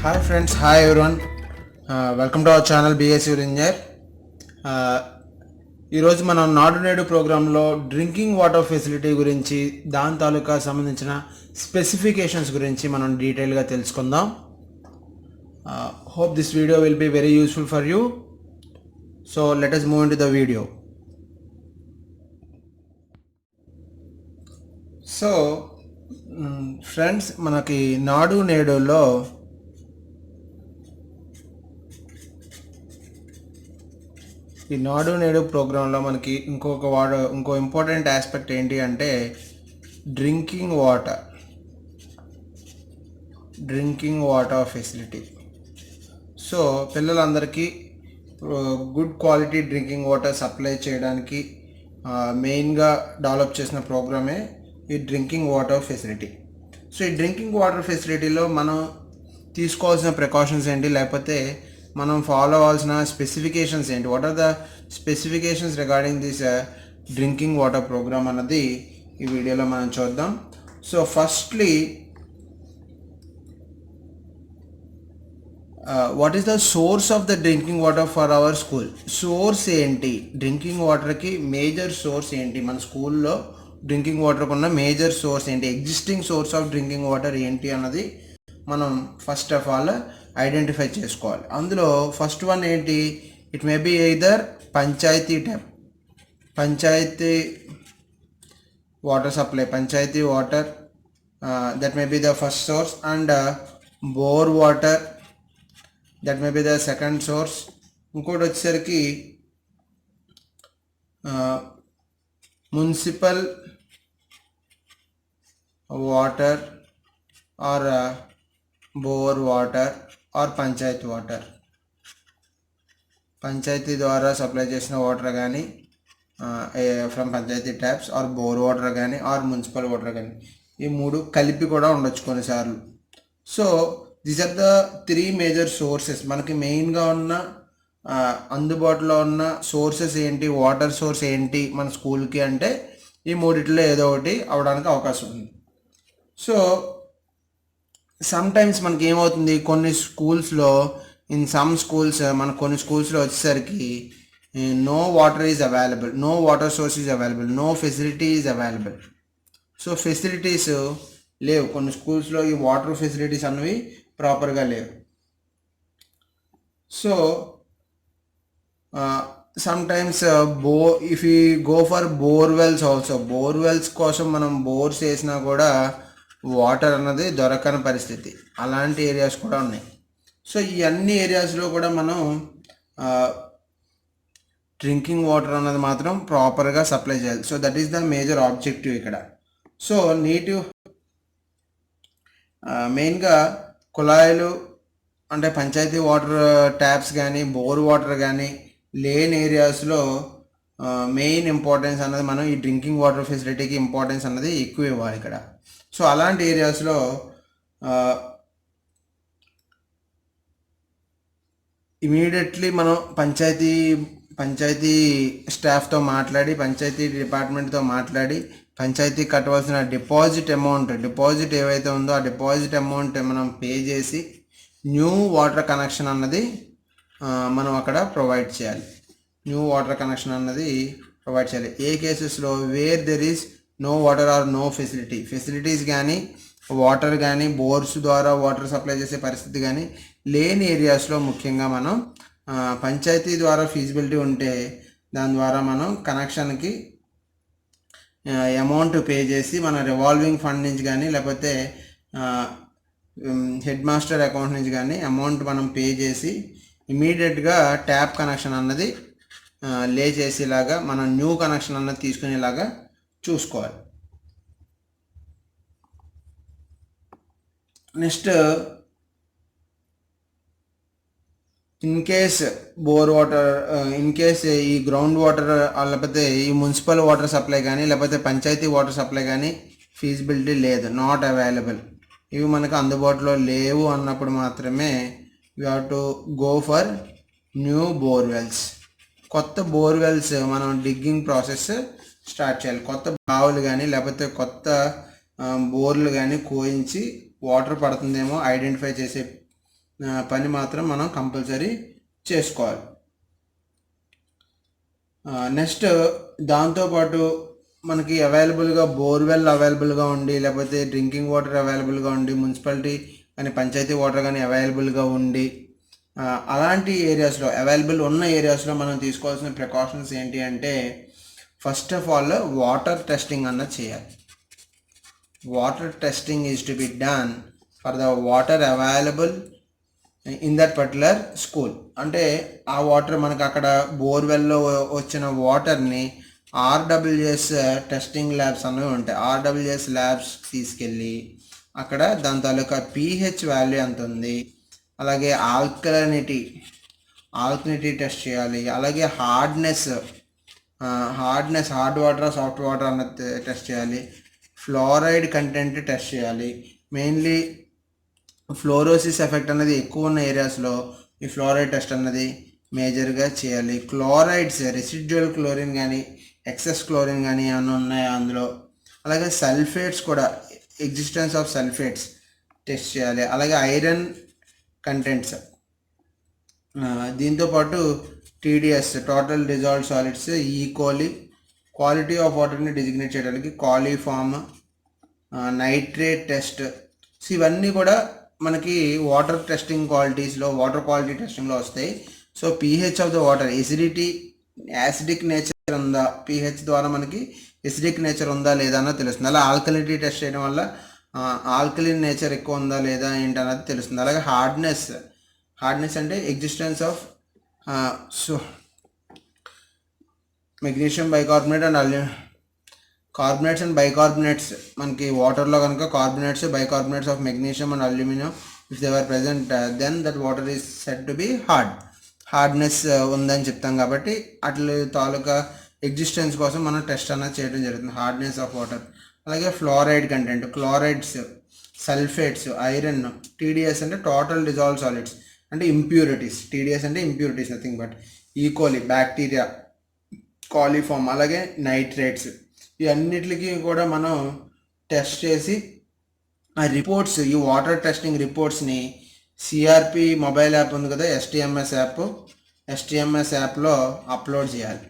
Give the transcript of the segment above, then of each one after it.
Hi friends, hi everyone. Welcome to our channel BA Civil Engineer. ఈరోజు మనం నాడు నేడు ప్రోగ్రాంలో డ్రింకింగ్ వాటర్ ఫెసిలిటీ గురించి దాని తాలూకా సంబంధించిన స్పెసిఫికేషన్స్ గురించి మనం డీటెయిల్గా తెలుసుకుందాం. Hope this video will be very useful for you. So let us move into the video. So friends, మనకి నాడు నేడులో ఈ నాడు నేడు ప్రోగ్రాంలో మనకి ఇంకో ఇంపార్టెంట్ ఆస్పెక్ట్ ఏంటి అంటే డ్రింకింగ్ వాటర్ ఫెసిలిటీ. సో పిల్లలందరికీ good quality drinking water supply చేయడానికి మెయిన్గా డెవలప్ చేసిన ప్రోగ్రామే ఈ డ్రింకింగ్ వాటర్ ఫెసిలిటీ. సో ఈ డ్రింకింగ్ వాటర్ ఫెసిలిటీలో మనం తీసుకోవాల్సిన ప్రికాషన్స్ ఏంటి, లేకపోతే మనం ఫాలో అవ్వాల్సిన స్పెసిఫికేషన్స్ ఏంటి, what are the specifications regarding this drinking water programme అన్నది ఈ వీడియోలో మనం చూద్దాం. So firstly, what is the source of the drinking water for our school? Source ఏంటి, డ్రింకింగ్ వాటర్కి మేజర్ సోర్స్ ఏంటి, మన స్కూల్లో డ్రింకింగ్ వాటర్కి ఉన్న మేజర్ సోర్స్ ఏంటి, existing source of drinking water ఏంటి అన్నది మనం ఫస్ట్ ఆఫ్ ఆల్ ఐడెంటిఫై చేసుకోవాలి. అందులో ఫస్ట్ వన్ ఏంటి, it may be either panchayat tap, panchayat water supply, panchayat water, that may be the first source, and bore water, that may be the second source. ఇంకోటి వచ్చేసరికి municipal water or bore water or panchayat water, panchayat ద్వారా supply చేసిన water కానీ from panchayat taps, or bore water కానీ or municipal water కానీ, ఈ మూడు కలిపి కూడా ఉండొచ్చు కొన్నిసార్లు. So these are the three major sources. మనకి మెయిన్గా ఉన్న అందుబాటులో ఉన్న సోర్సెస్ ఏంటి, వాటర్ సోర్స్ ఏంటి మన స్కూల్కి అంటే ఈ మూడిట్లో ఏదో ఒకటి అవడానికి అవకాశం ఉంది. సో సమ్టైమ్స్ మనకి ఏమవుతుంది, కొన్ని స్కూల్స్లో, ఇన్ సమ్ స్కూల్స్, మన కొన్ని స్కూల్స్లో వచ్చేసరికి no water is available, no water source is available, no facility is available. So facilities లేవు కొన్ని స్కూల్స్లో, ఈ వాటర్ ఫెసిలిటీస్ అన్నవి ప్రాపర్గా లేవు. So sometimes if you go for borewells also, borewells కోసం మనం బోర్స్ వేసినా కూడా వాటర్ అన్నది దొరకని పరిస్థితి, అలాంటి ఏరియాస్ కూడా ఉన్నాయి. సో ఈ అన్ని ఏరియాస్లో కూడా మనం డ్రింకింగ్ వాటర్ అన్నది మాత్రం ప్రాపర్గా సప్లై చేయాలి. So that is the major objective ఇక్కడ. సో మెయిన్గా కుళాయిలు అంటే పంచాయతీ వాటర్ ట్యాప్స్ కానీ బోర్ వాటర్ కానీ లేని ఏరియాస్లో మెయిన్ ఇంపార్టెన్స్ అన్నది మనం ఈ డ్రింకింగ్ వాటర్ ఫెసిలిటీకి ఇంపార్టెన్స్ అన్నది ఎక్కువ ఇవ్వాలి ఇక్కడ. సో అలాంటి ఏరియాస్లో ఇమీడియట్లీ మనం పంచాయతీ స్టాఫ్తో మాట్లాడి, పంచాయతీ డిపార్ట్మెంట్తో మాట్లాడి, పంచాయతీ కట్టవలసిన డిపాజిట్ ఏవైతే ఉందో ఆ డిపాజిట్ అమౌంట్ మనం పే చేసి న్యూ వాటర్ కనెక్షన్ అన్నది మనం అక్కడ ప్రొవైడ్ చేయాలి. ఏ కేసెస్లో where there is no water or no facilities కానీ వాటర్ కానీ బోర్స్ ద్వారా వాటర్ సప్లై చేసే పరిస్థితి కానీ లేని ఏరియాస్లో ముఖ్యంగా మనం పంచాయతీ ద్వారా ఫీజిబిలిటీ ఉంటే దాని ద్వారా మనం కనెక్షన్కి అమౌంట్ పే చేసి మన రివాల్వింగ్ ఫండ్ నుంచి కానీ లేకపోతే హెడ్ మాస్టర్ అకౌంట్ నుంచి కానీ అమౌంట్ మనం పే చేసి ఇమీడియట్గా ట్యాప్ కనెక్షన్ అన్నది లే చేసేలాగా, మనం న్యూ కనెక్షన్ అన్నది తీసుకునేలాగా చూసుకోవాలి. నెక్స్ట్, ఇన్ కేస్ ఈ గ్రౌండ్ వాటర్ లేకపోతే ఈ మున్సిపల్ వాటర్ సప్లై కానీ లేకపోతే పంచాయతీ వాటర్ సప్లై కానీ ఫీజిబిలిటీ లేదు, నాట్ అవైలబుల్, ఇవి మనకు అందుబాటులో లేవు అన్నప్పుడు మాత్రమే you have to go for new borewells. కొత్త బోర్వెల్స్ మనం డిగ్గింగ్ ప్రాసెస్ స్టార్ట్ చేయాలి. కొత్త బావులు కానీ లేకపోతే కొత్త బోర్లు కానీ కోయించి వాటర్ పడుతుందేమో ఐడెంటిఫై చేసే పని మాత్రం మనం కంపల్సరీ చేసుకోవాలి. నెక్స్ట్ దాంతోపాటు మనకి అవైలబుల్గా బోర్వెల్ అవైలబుల్గా ఉండి, లేకపోతే డ్రింకింగ్ వాటర్ అవైలబుల్గా ఉండి, మున్సిపాలిటీ కానీ పంచాయతీ వాటర్ కానీ అవైలబుల్గా ఉండి, అలాంటి ఏరియాస్లో అవైలబుల్ ఉన్న ఏరియాస్లో మనం తీసుకోవాల్సిన ప్రికాషన్స్ ఏంటి అంటే, first of all water testing అన్నది చేయాలి. Water testing is to be done for the water available in that particular school. అంటే ఆ వాటర్ మనకు అక్కడ బోర్వెల్లో వచ్చిన వాటర్ని ఆర్డబ్ల్యూఎస్ టెస్టింగ్ ల్యాబ్స్ అనేవి ఉంటాయి. ఆర్డబ్ల్యూఎస్ ల్యాబ్స్ తీసుకెళ్ళి అక్కడ దాని తాలూకా పీహెచ్ వాల్యూ ఎంత ఉంది, అలాగే ఆల్కలినిటీ టెస్ట్ చేయాలి, అలాగే హార్డ్ వాటర్ సాఫ్ట్ వాటర్ అన్నది టెస్ట్ చేయాలి, ఫ్లోరైడ్ కంటెంట్ టెస్ట్ చేయాలి. మెయిన్లీ ఫ్లోరోసిస్ ఎఫెక్ట్ అనేది ఎక్కువ ఉన్న ఏరియాస్లో ఈ ఫ్లోరైడ్ టెస్ట్ అన్నది మేజర్గా చేయాలి. క్లోరైడ్స్, రెసిడ్యువల్ క్లోరిన్ కానీ ఎక్సెస్ క్లోరిన్ కానీ ఏమైనా ఉన్నాయా అందులో, అలాగే సల్ఫేట్స్ కూడా, ఎగ్జిస్టెన్స్ ఆఫ్ సల్ఫేట్స్ టెస్ట్ చేయాలి, అలాగే ఐరన్ కంటెంట్స్. దీంతోపాటు TDS, total dissolve solids, E. coli, quality of వాటర్ని డిజిగ్నేట్ చేయడానికి కాలిఫామ్, నైట్రేట్ టెస్ట్. సో ఇవన్నీ కూడా మనకి వాటర్ టెస్టింగ్ వాటర్ క్వాలిటీ టెస్టింగ్లో వస్తాయి. So pH of the water, acidic nature ఉందా, పీహెచ్ ద్వారా మనకి ఎసిడిక్ నేచర్ ఉందా లేదా అన్నది తెలుస్తుంది. అలా ఆల్కలినిటీ టెస్ట్ చేయడం వల్ల ఆల్కలిన్ నేచర్ ఎక్కువ ఉందా లేదా ఏంటన్నది తెలుస్తుంది. అలాగే హార్డ్నెస్ అంటే existence of magnesium bicarbonate and carbonates and bicarbonates. మనకి వాటర్లో కనుక carbonates, bicarbonates of magnesium and aluminium if they are present, then that water is said to be hardness ఉందని చెప్తాం. కాబట్టి అట్ల తాలూకా ఎగ్జిస్టెన్స్ కోసం మనం టెస్ట్ అన్నది చేయడం జరుగుతుంది, హార్డ్నెస్ ఆఫ్ వాటర్. అలాగే fluoride content, chlorides, sulphates, iron. TDS అంటే టోటల్ డిజాల్వ్ సాలిడ్స్, అంటే ఇంప్యూరిటీస్. టీడీఎస్ అంటే impurities, nothing but E coli, bacteria, coliform, అలాగే నైట్రేట్స్. ఇవన్నిటికి కూడా మనం టెస్ట్ చేసి ఆ రిపోర్ట్స్, ఈ వాటర్ టెస్టింగ్ రిపోర్ట్స్ని సిఆర్పి మొబైల్ యాప్ ఉంది కదా, ఎస్టిఎంఎస్ యాప్లో అప్లోడ్ చేయాలి.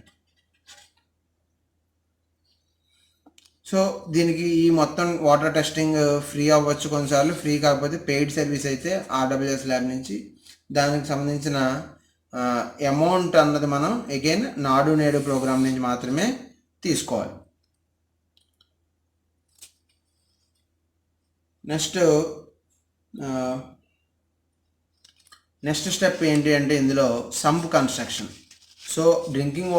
సో దీనికి ఈ మొత్తం వాటర్ టెస్టింగ్ ఫ్రీ అవ్వచ్చు, కొన్నిసార్లు ఫ్రీ కాకపోతే పెయిడ్ సర్వీస్ అయితే ఆర్డబ్ల్యూఎస్ ల్యాబ్ నుంచి. దానికి సంబంధించిన అమౌంట్ అన్నది మనం అగైన్ నాడు నేడు ప్రోగ్రామ్ నుంచి మాత్రమే తీసుకోవాలి. నెక్స్ట్ స్టెప్ ఏంటి అంటే ఇందులో sump construction. So drinking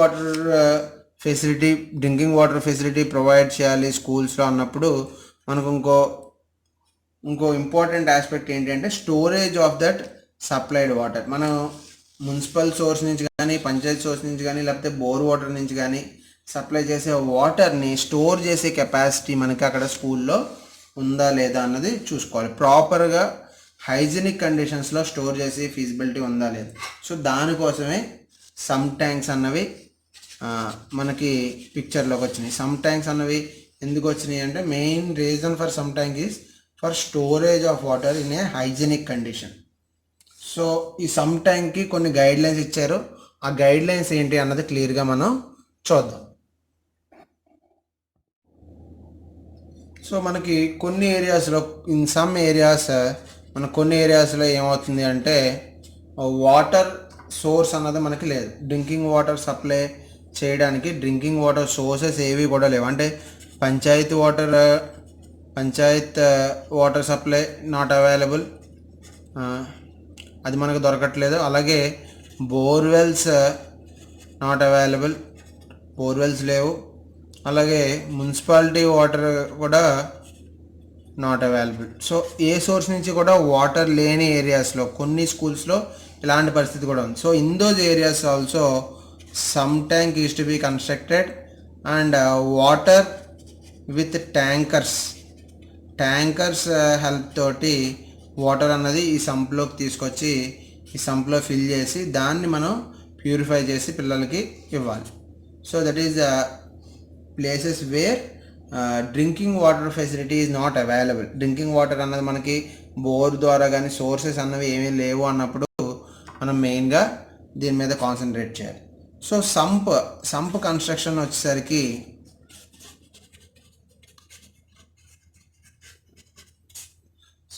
water facility provide చేయాలి స్కూల్స్లో అన్నప్పుడు మనకు ఇంకో ఇంపార్టెంట్ ఆస్పెక్ట్ ఏంటి అంటే storage of that supplied water. మనం మున్సిపల్ సోర్స్ నుంచి కానీ, పంచాయత్ సోర్స్ నుంచి కానీ, లేకపోతే బోర్ వాటర్ నుంచి కానీ సప్లై చేసే వాటర్ని స్టోర్ చేసే కెపాసిటీ మనకి అక్కడ స్కూల్లో ఉందా లేదా అన్నది చూసుకోవాలి. ప్రాపర్గా హైజీనిక్ కండిషన్స్లో స్టోర్ చేసి ఫీజిబిలిటీ ఉందా లేదా. సో దానికోసమే సమ్ ట్యాంక్స్ అన్నవి మనకి పిక్చర్లోకి వచ్చినాయి. సమ్ ట్యాంక్స్ అన్నవి ఎందుకు వచ్చినాయి అంటే, main reason for some tank is for storage of water in a hygienic condition. So ఈ సమ్ ట్యాంక్కి కొన్ని గైడ్ లైన్స్ ఇచ్చారు. ఆ గైడ్ లైన్స్ ఏంటి అన్నది క్లియర్గా మనం చూద్దాం. సో మనకి కొన్ని ఏరియాస్లో, ఇన్ సమ్ ఏరియాస్, కొన్ని ఏరియాస్లో ఏమవుతుంది అంటే వాటర్ సోర్స్ అన్నది మనకి లేదు. డ్రింకింగ్ వాటర్ సప్లై చేయడానికి డ్రింకింగ్ వాటర్ సోర్సెస్ ఏవి కూడా లేవు. అంటే Panchayat water supply not available, అది మనకు దొరకట్లేదు. అలాగే బోర్వెల్స్ నాట్ అవైలబుల్, బోర్వెల్స్ లేవు. అలాగే మున్సిపాలిటీ వాటర్ కూడా not available. So A source నుంచి కూడా వాటర్ లేని ఏరియాస్లో కొన్ని స్కూల్స్లో ఇలాంటి పరిస్థితి కూడా ఉంది. So in those areas also some tank is to B constructed and water with tankers help తోటి వాటర్ అన్నది ఈ సంప్లోకి తీసుకొచ్చి ఈ సంప్లో ఫిల్ చేసి దాన్ని మనం ప్యూరిఫై చేసి పిల్లలకి ఇవ్వాలి. So that is places where drinking water facility is not available. Drinking water అన్నది మనకి బోర్ ద్వారా కానీ సోర్సెస్ అన్నవి ఏమీ లేవు అన్నప్పుడు మనం మెయిన్గా దీని మీద కాన్సన్ట్రేట్ చేయాలి. సో సంప్ కన్స్ట్రక్షన్ వచ్చేసరికి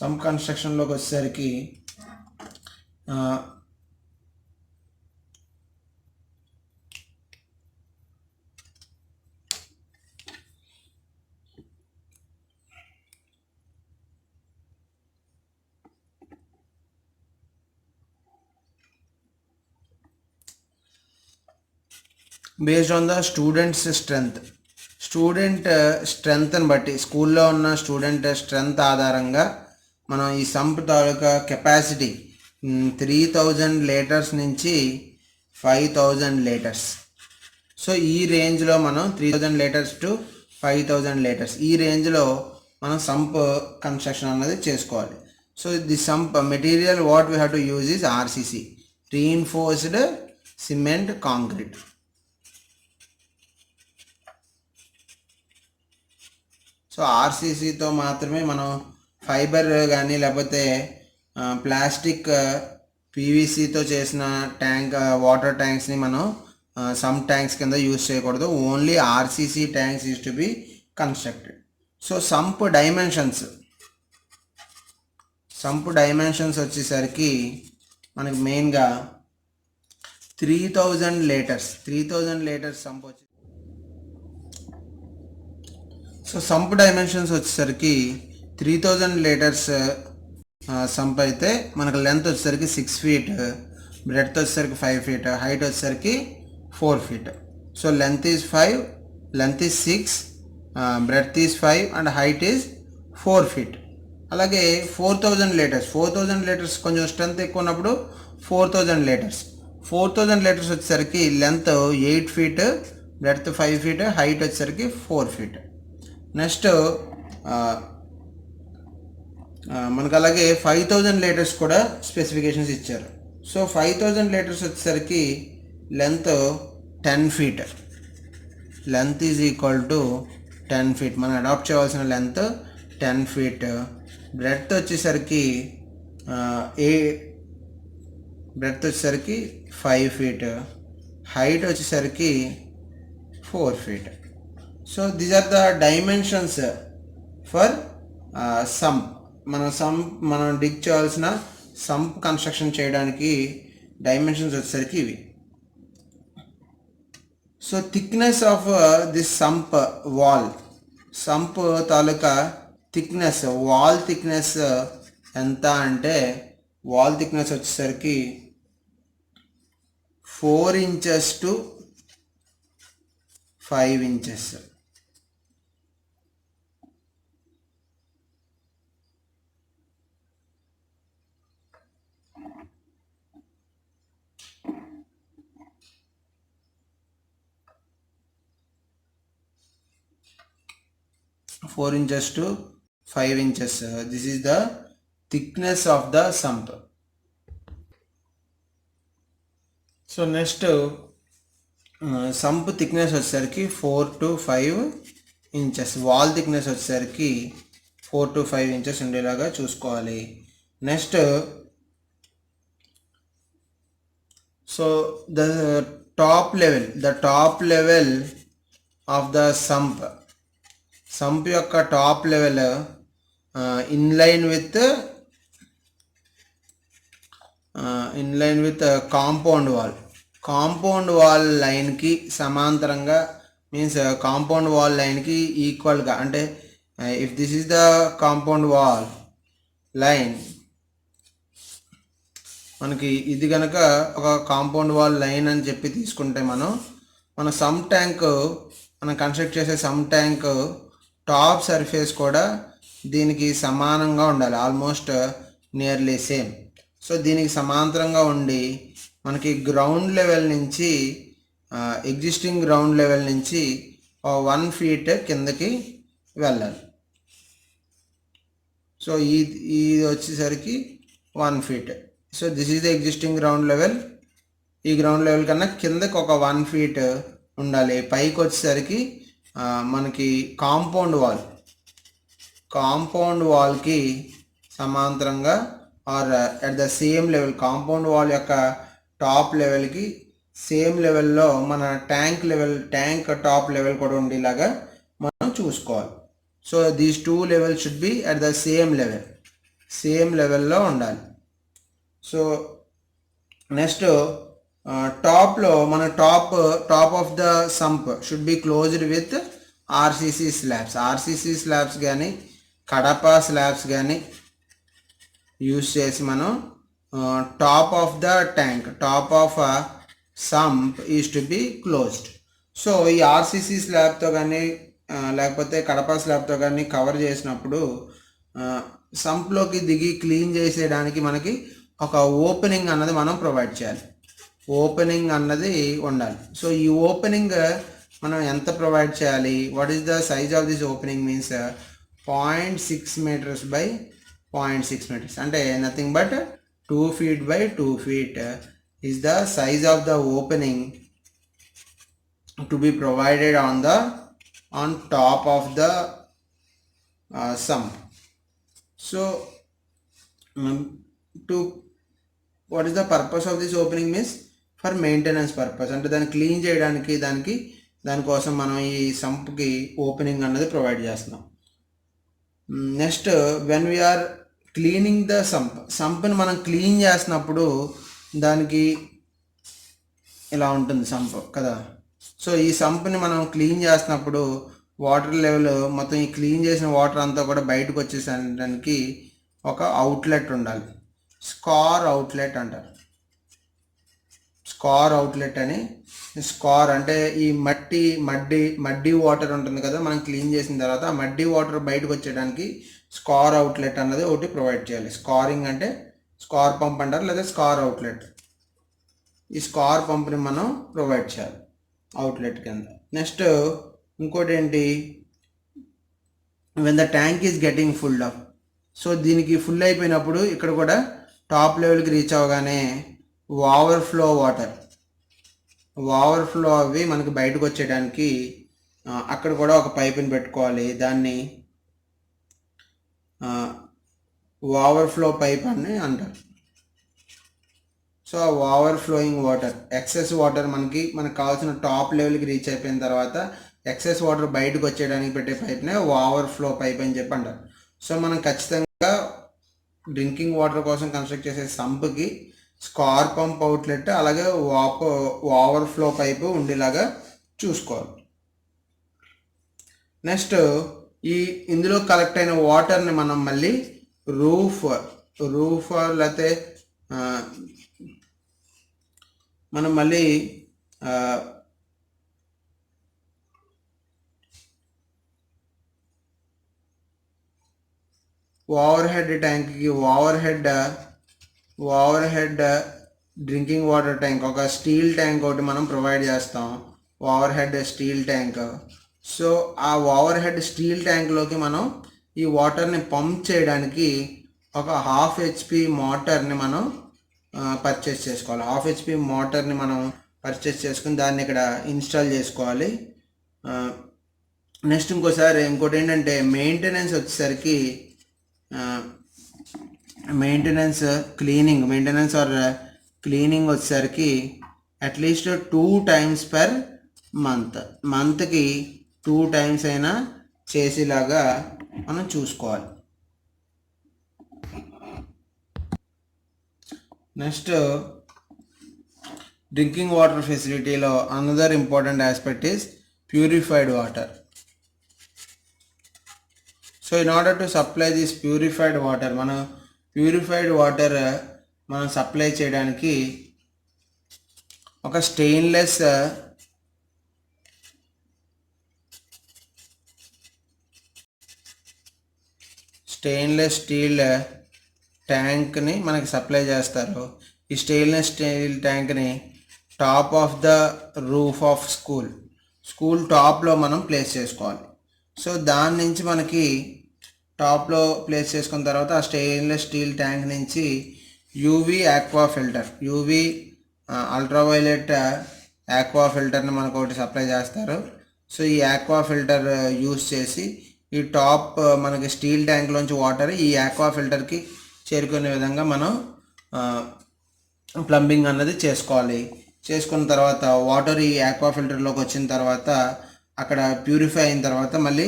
సంప్ కన్స్ట్రక్షన్లోకి వచ్చేసరికి బేస్డ్ ఆన్ ద స్టూడెంట్స్ స్ట్రెంగ్త్ని బట్టి, స్కూల్లో ఉన్న స్టూడెంట్ స్ట్రెంగ్త్ ఆధారంగా మనం ఈ సంప్ తాలూకా కెపాసిటీ 3000 లీటర్స్ నుంచి 5000 లీటర్స్, సో ఈ రేంజ్లో మనం 3000 లీటర్స్ టు 5000 లీటర్స్ ఈ రేంజ్లో మనం సంప్ కన్స్ట్రక్షన్ అన్నది చేసుకోవాలి. So the sump material what we have to use is RCC, reinforced cement concrete. So ఆర్సీసీతో మాత్రమే మనం ఫైబర్ కానీ లేకపోతే ప్లాస్టిక్ పీవీసీతో చేసిన వాటర్ ట్యాంక్స్ని మనం సమ్ ట్యాంక్స్ కింద యూజ్ చేయకూడదు. Only RCC tanks is to B constructed. So sump dimensions వచ్చేసరికి మనకి మెయిన్గా 3000 లీటర్స్ సంప్ వచ్చి, సో సంప్ డైమెన్షన్స్ వచ్చేసరికి 3000 లీటర్స్ సంప్ అయితే మనకు లెంత్ వచ్చేసరికి 6 feet, బ్రెడ్త్ వచ్చేసరికి 5 feet, హైట్ వచ్చేసరికి 4 feet. So length is 6, breadth is 5 and height is 4 feet. అలాగే 4000 లీటర్స్ కొంచెం స్ట్రెంత్ ఎక్కువ ఉన్నప్పుడు 4000 లీటర్స్ వచ్చేసరికి length 8 feet, breadth 5 feet, height వచ్చేసరికి 4 feet. నెక్స్ట్ మనకు అలాగే 5000 లీటర్స్ కూడా స్పెసిఫికేషన్స్ ఇచ్చారు. సో 5000 లీటర్స్ వచ్చేసరికి length 10 feet, length is equal to 10 feet. మనం అడాప్ట్ చేయవలసిన లెంత్ 10 feet. బ్రెడ్త్ వచ్చేసరికి 5 feet, హైట్ వచ్చేసరికి 4 feet. So these are the dimensions for sump. మనం డిగ్ చేయాల్సిన సంప్ కన్స్ట్రక్షన్ చేయడానికి డైమెన్షన్స్ వచ్చేసరికి ఇవి. So thickness of this sump తాలూకా థిక్నెస్, వాల్ థిక్నెస్ ఎంత అంటే వాల్ థిక్నెస్ వచ్చేసరికి 4 inches to 5 inches. Four inches to 5 inches. This is the thickness of the sump. So next sump thickness వచ్చేసరికి 4 to 5 inches, wall thickness వచ్చేసరికి 4 to 5 inches ఉండేలాగా చూసుకోవాలి. Next so the top level of the sump యొక్క top level inline with compound wall లైన్కి సమాంతరంగా, means compound wall లైన్కి ఈక్వల్గా, అంటే if this is the compound wall line, మనకి ఇది కనుక ఒక కాంపౌండ్ వాల్ లైన్ అని చెప్పి తీసుకుంటే మన సమ్ ట్యాంక్, మనం కన్స్ట్రక్ట్ చేసే సమ్ ట్యాంక్ టాప్ సర్ఫేస్ కూడా దీనికి సమానంగా ఉండాలి, ఆల్మోస్ట్ నియర్లీ సేమ్. సో దీనికి సమాంతరంగా ఉండి మనకి ఎగ్జిస్టింగ్ గ్రౌండ్ లెవెల్ నుంచి 1 feet కిందకి వెళ్ళాలి. సో ఇది వచ్చేసరికి 1 feet. So this is the existing ground level. ఈ గ్రౌండ్ లెవెల్ కన్నా కిందకి ఒక 1 feet ఉండాలి. పైకి వచ్చేసరికి మనకి కాంపౌండ్ వాల్కి సమాంతరంగా or at the same level, compound wall యొక్క టాప్ లెవెల్కి సేమ్ లెవెల్లో మన ట్యాంక్ టాప్ లెవెల్ కూడా ఉండేలాగా మనం చూసుకోవాలి. So these two level should be at the same లెవెల్లో ఉండాలి. సో నెక్స్ట్ టాప్లో మన top of the sump should be closed with RCC slabs కానీ కడప స్లాబ్స్ కానీ యూస్ చేసి మనం top of the tank, top of sump is to be closed. So ఈ RCC స్లాబ్తో కానీ లేకపోతే కడప స్లాబ్తో కానీ కవర్ చేసినప్పుడు సంప్లోకి దిగి క్లీన్ చేసేయడానికి మనకి ఒక ఓపెనింగ్ అన్నది మనం ప్రొవైడ్ చేయాలి. ఓపెనింగ్ అన్నది ఉండాలి. సో ఈ ఓపెనింగ్ మనం ఎంత ప్రొవైడ్ చేయాలి? What is the size of this opening means 0.6 meters by 0.6 meters, అంటే nothing but 2 feet by 2 feet is the size of the opening to be provided on top of the sump. So what is the purpose of this opening means for maintenance purpose, అంటే దాన్ని clean చేయడానికి దానికోసం మనం ఈ సంప్కి opening అన్నది provide చేస్తున్నాం. Next when we are cleaning the సంప్ని మనం క్లీన్ చేసినప్పుడు దానికి ఇలా ఉంటుంది సంప్ కదా. సో ఈ సంప్ని మనం క్లీన్ చేసినప్పుడు వాటర్ లెవెల్ మొత్తం ఈ క్లీన్ చేసిన వాటర్ అంతా కూడా బయటకు వచ్చేసడానికి ఒక అవుట్లెట్ ఉండాలి. స్కార్ అవుట్లెట్ అంటారు. స్కార్ అవుట్లెట్ అని, స్కార్ అంటే ఈ మడ్డీ వాటర్ ఉంటుంది కదా మనం క్లీన్ చేసిన తర్వాత ఆ మడ్డీ వాటర్ బయటకు వచ్చేయడానికి స్కార్ అవుట్లెట్ అన్నది ఒకటి ప్రొవైడ్ చేయాలి. స్కారింగ్ అంటే స్కార్ పంప్ అంటారు లేదా స్కార్ అవుట్లెట్. ఈ స్కార్ పంప్ని మనం ప్రొవైడ్ చేయాలి అవుట్లెట్ కింద. నెక్స్ట్ ఇంకోటి ఏంటి, when the tank is getting full up, so దీనికి ఫుల్ అయిపోయినప్పుడు ఇక్కడ కూడా టాప్ లెవెల్కి రీచ్ అవ్వగానే ఓవర్ఫ్లో అవి మనకి బయటకు వచ్చేయడానికి అక్కడ కూడా ఒక పైప్ని పెట్టుకోవాలి. దాన్ని ఓవర్ఫ్లో పైప్ అని అంటారు. సో ఆ ఓవర్ఫ్లోయింగ్ వాటర్, ఎక్సెస్ వాటర్ మనకి కావాల్సిన టాప్ లెవెల్కి రీచ్ అయిపోయిన తర్వాత ఎక్సెస్ వాటర్ బయటకు వచ్చేయడానికి పెట్టే పైప్నే ఓవర్ఫ్లో పైప్ అని చెప్పి అంటారు. సో మనం ఖచ్చితంగా డ్రింకింగ్ వాటర్ కోసం కన్స్ట్రక్ట్ చేసే సంప్కి స్కార్ పంప్ అవుట్లెట్ అలాగే ఓవర్ఫ్లో పైపు ఉండేలాగా చూసుకోవాలి. నెక్స్ట్ ఇందులో కలెక్ట్ అయిన వాటర్ని మనం మళ్ళీ రూఫ్ లేకపోతే మనం మళ్ళీ ఓవర్ హెడ్ ట్యాంక్కి overhead drinking water tank, ఒక స్టీల్ ట్యాంక్ ఒకటి మనం ప్రొవైడ్ చేస్తాం, overhead steel tank. So ఆ ఓవర్ హెడ్ స్టీల్ ట్యాంక్లోకి మనం ఈ వాటర్ని పంప్ చేయడానికి ఒక 1/2 HP మోటార్ని మనం పర్చేస్ చేసుకోవాలి. 1/2 HP మోటార్ని మనం పర్చేస్ చేసుకుని దాన్ని ఇక్కడ ఇన్స్టాల్ చేసుకోవాలి. నెక్స్ట్ ఇంకోటి ఏంటంటే మెయింటెనెన్స్ వచ్చేసరికి క్లీనింగ్ వచ్చేసరికి అట్లీస్ట్ 2 times per మంత్కి 2 times అయినా చేసేలాగా మనం చూసుకోవాలి. నెక్స్ట్ డ్రింకింగ్ వాటర్ ఫెసిలిటీలో another important aspect is purified water. So in order to supply this purified water, మనం సప్లై చేయడానికి ఒక స్టెయిన్లెస్ స్టీల్ ట్యాంక్ని మనకి సప్లై చేస్తారు. ఈ స్టెయిన్లెస్ స్టీల్ ట్యాంక్ని top of the roof of school టాప్లో మనం ప్లేస్ చేసుకోవాలి. సో దాని నుంచి మనకి టాప్లో ప్లేస్ చేసుకున్న తర్వాత ఆ స్టెయిన్లెస్ స్టీల్ ట్యాంక్ నుంచి యూవీ అల్ట్రావైలెట్ ఆక్వా ఫిల్టర్ని మనకు ఒకటి సప్లై చేస్తారు. సో ఈ ఆక్వా ఫిల్టర్ యూస్ చేసి ఈ టాప్ మనకి స్టీల్ ట్యాంక్లోంచి వాటర్ ఈ ఆక్వా ఫిల్టర్కి చేరుకునే విధంగా మనం ప్లంబింగ్ అన్నది చేసుకోవాలి. చేసుకున్న తర్వాత వాటర్ ఈ ఆక్వా ఫిల్టర్లోకి వచ్చిన తర్వాత అక్కడ ప్యూరిఫై అయిన తర్వాత మళ్ళీ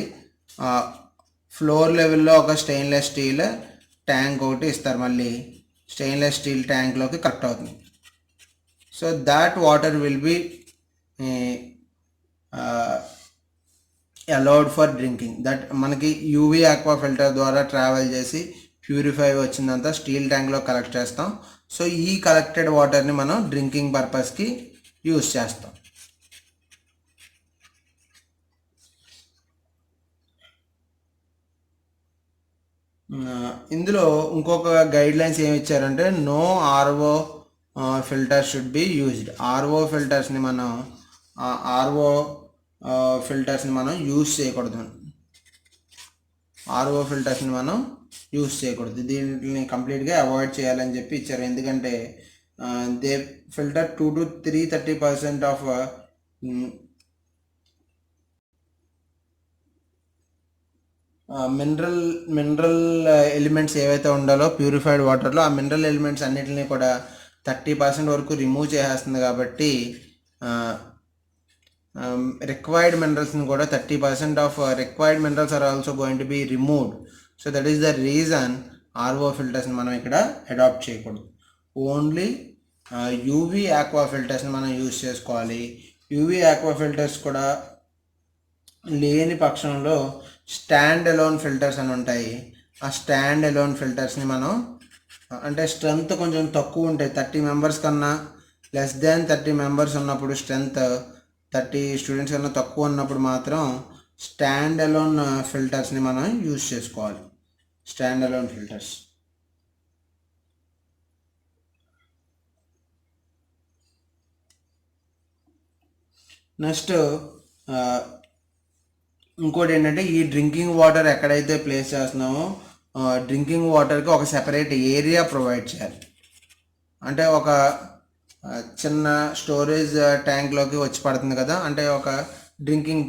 ఫ్లోర్ లెవెల్లో ఒక స్టెయిన్లెస్ స్టీల్ ట్యాంక్ ఒకటి ఇస్తారు. మళ్ళీ స్టెయిన్లెస్ స్టీల్ ట్యాంక్లోకి కరెక్ట్ అవుతుంది. So that water will be allowed for drinking. That మనకి యూవీ ఆక్వా ఫిల్టర్ ద్వారా ట్రావెల్ చేసి ప్యూరిఫై వచ్చిందంతా స్టీల్ ట్యాంక్లో కలెక్ట్ చేస్తాం. సో ఈ కలెక్టెడ్ వాటర్ని మనం డ్రింకింగ్ పర్పస్కి యూస్ చేస్తాం. ఇందులో ఇంకొక గైడ్ లైన్స్ ఏమి ఇచ్చారంటే no RO filter should be used. RO ఫిల్టర్స్ని మనం యూజ్ చేయకూడదు. ఆర్ఓ ఫిల్టర్స్ని మనం యూజ్ చేయకూడదు. దీనిని కంప్లీట్గా అవాయిడ్ చేయాలని చెప్పి ఇచ్చారు. ఎందుకంటే they filter 2 to 30% of mineral elements ఏవైతే ఉండాలో ప్యూరిఫైడ్ వాటర్లో ఆ మినరల్ ఎలిమెంట్స్ అన్నిటిని కూడా 30% వరకు రిమూవ్ చేసేస్తుంది. కాబట్టి రిక్వైర్డ్ మినరల్స్ని కూడా 30% of required minerals are also going to be removed. So that is the reason RO ఫిల్టర్స్ని మనం ఇక్కడ అడాప్ట్ చేయకూడదు. ఓన్లీ యూవీ ఆక్వా ఫిల్టర్స్ని మనం యూజ్ చేసుకోవాలి. యూవీ ఆక్వా ఫిల్టర్స్ కూడా లేని పక్షంలో స్టాండ్ అలోన్ ఫిల్టర్స్ అని ఉంటాయి. ఆ స్టాండ్ అలోన్ ఫిల్టర్స్ని మనం అంటే స్ట్రెంత్ కొంచెం తక్కువ ఉంటాయి. 30 మెంబర్స్ కన్నా లెస్ దాన్ 30 మెంబర్స్ ఉన్నప్పుడు, స్ట్రెంత్ 30 స్టూడెంట్స్ కన్నా తక్కువ ఉన్నప్పుడు మాత్రం స్టాండ్ అలోన్ ఫిల్టర్స్ని మనం యూజ్ చేసుకోవాలి. Stand alone filters. నెక్స్ట్ ఇంకోటి ఏంటంటే ఈ డ్రింకింగ్ వాటర్ ఎక్కడైతే ప్లేస్ చేస్తున్నామో డ్రింకింగ్ వాటర్కి ఒక సెపరేట్ ఏరియా ప్రొవైడ్ చేయాలి. అంటే ఒక చిన్న స్టోరేజ్ ట్యాంక్లోకి వచ్చి పడుతుంది కదా, అంటే ఒక డ్రింకింగ్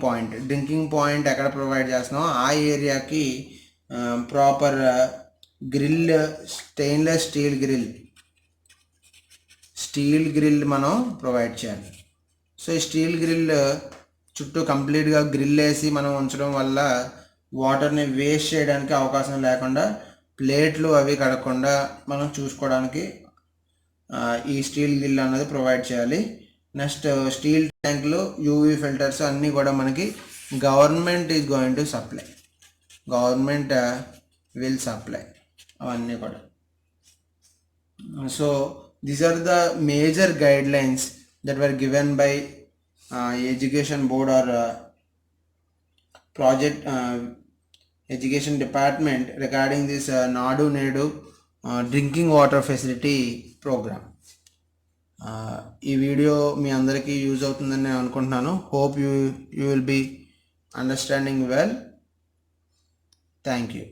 పాయింట్ ఎక్కడ ప్రొవైడ్ చేస్తున్నామో ఆ ఏరియాకి proper grill, stainless steel grill మనం ప్రొవైడ్ చేయాలి. సో ఈ స్టీల్ గ్రిల్ చుట్టూ కంప్లీట్గా గ్రిల్ వేసి మనం ఉంచడం వల్ల వాటర్ని వేస్ట్ చేయడానికి అవకాశం లేకుండా, ప్లేట్లు అవి కడగకుండా మనం చూసుకోవడానికి ఈ స్టీల్ గ్రిల్ అనేది ప్రొవైడ్ చేయాలి. నెక్స్ట్ స్టీల్ ట్యాంకులు, యూవీ ఫిల్టర్స్ అన్నీ కూడా మనకి government is going to supply. Government will supply అవన్నీ కూడా. So these are the major guidelines that were given by education board or project education department regarding this Nadu Nedu drinking water facility program. ఈ video మీ అందరికీ use అవుతుందని నేను అనుకుంటున్నాను. Hope you will be understanding well. Thank you.